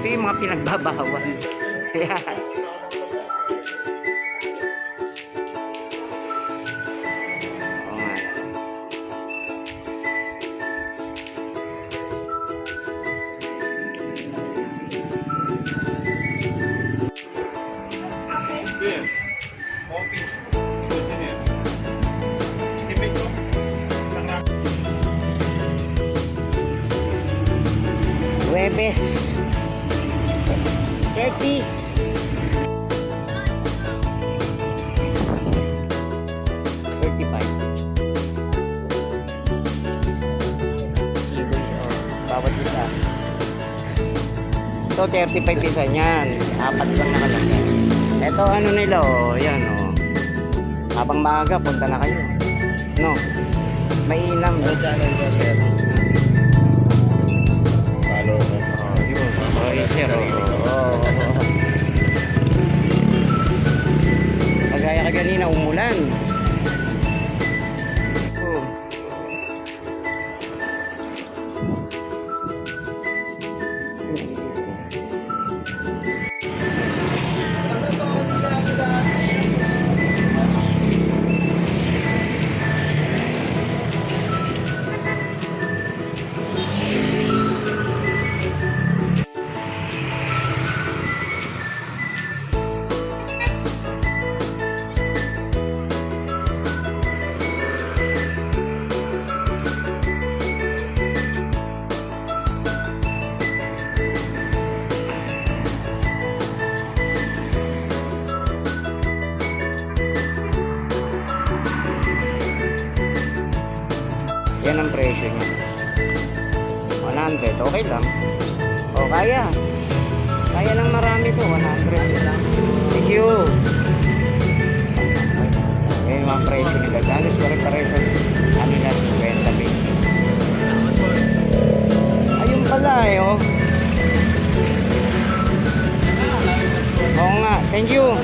Ito yung mga pinagbabawal. Ayan. Oo nga. Huwebes 30. Bawat isa. Ito 35 isa niyan. Apat lang nakalagay. Ito ano nila oh, yan oh. Habang maaga punta na kayo. No. Mainam no. Sir. Follow na. Oh, yun. Oh, sir. Oh. Kagaya kanina umulan. Oh. Yan ang presyo niya. 100, okay lang. O, kaya. Kaya lang marami to, 100 lang. Thank you. Yan yung mga presyo nila. Dalos pare-pareho sa ano na, 50 pin. Ayun pala eh, oh. Oo nga, thank you.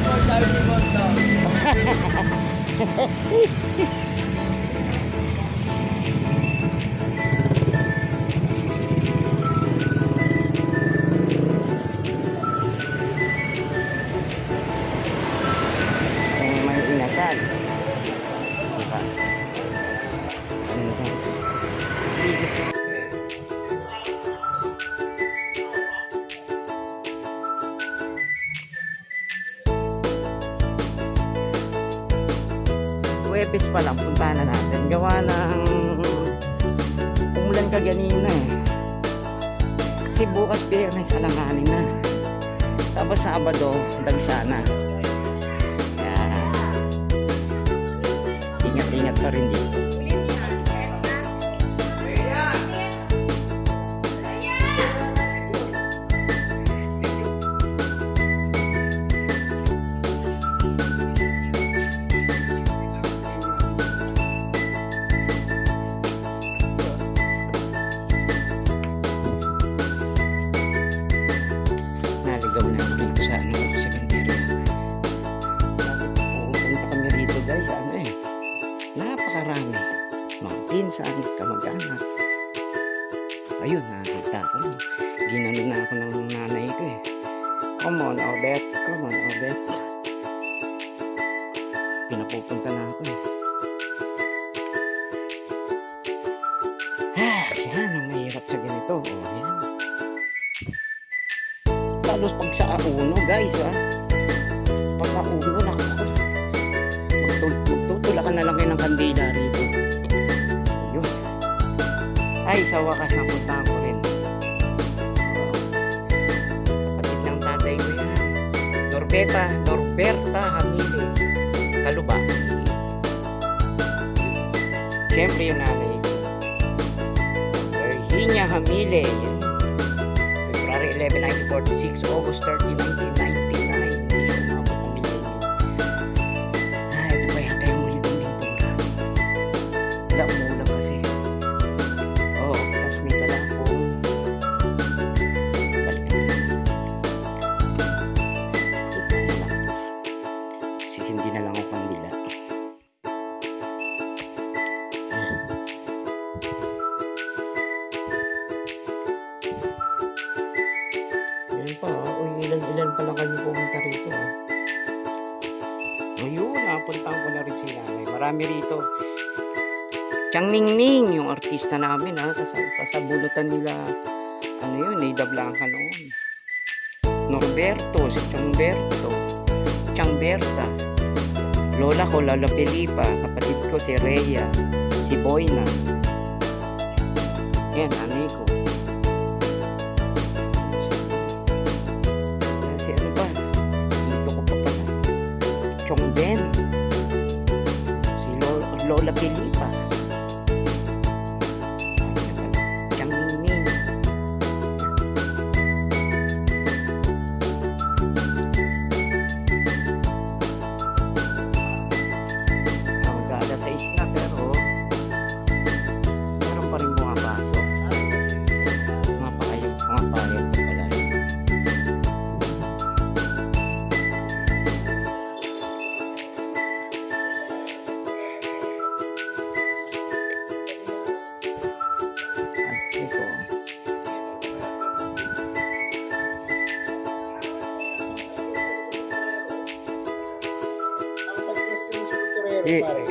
Diba? Huwebes pa lang, punta na natin. Gawa ng umulan ka ganina eh. Kasi bukas Biyernes alanganin na. Tapos Sabado, dagsana. Ingat pa rin dito. Naligaw na ako dito sa ano, sa Bandera. Pupunta kami dito guys, ano eh. Napakarami mountain sa aking kamag-anak. Ayun, nakita ko. Ginano na ako ng nanay ko eh. Come on, Obet. Come on, Obet. Pinapupunta na ako eh. Yan ang mahirap sa ganito. Oh, yan. Talos pag sa auno, guys, ha. Pag auno, nakako. Magtutulakan na lang kayo ng kandila rito. Yun. Ay, sa wakas napuntahan ko rin. Kapatid ng tatay ko yan. Norberta Hamile. Kaluba. Siyempre yung nanay ko. Virginia Hamile. February 11, 1946. August 30, 1999. Mula kasi tas may dala akong balikan na lang. Sisindi na lang ako kandila. Ayan. marami rito. Tiyang Ningning, yung artista namin ha, kasabunutan nila, ano yun, Nida Blanca noon. Norberto, si Chamberto, Chamberta, lola ko, Lola Felipa, kapatid ko si Rhea, si Boyna. Yan, nanay ko. Kasi ano ba, dito ko pa pala. Chong Ben, si Lola Felipa. Tiyang Ningning. Mag-alas 6 na pero meron pa rin pumapasok. Mga payag pa pala yun. At ito, Ang suggestion sa kulturero, pare.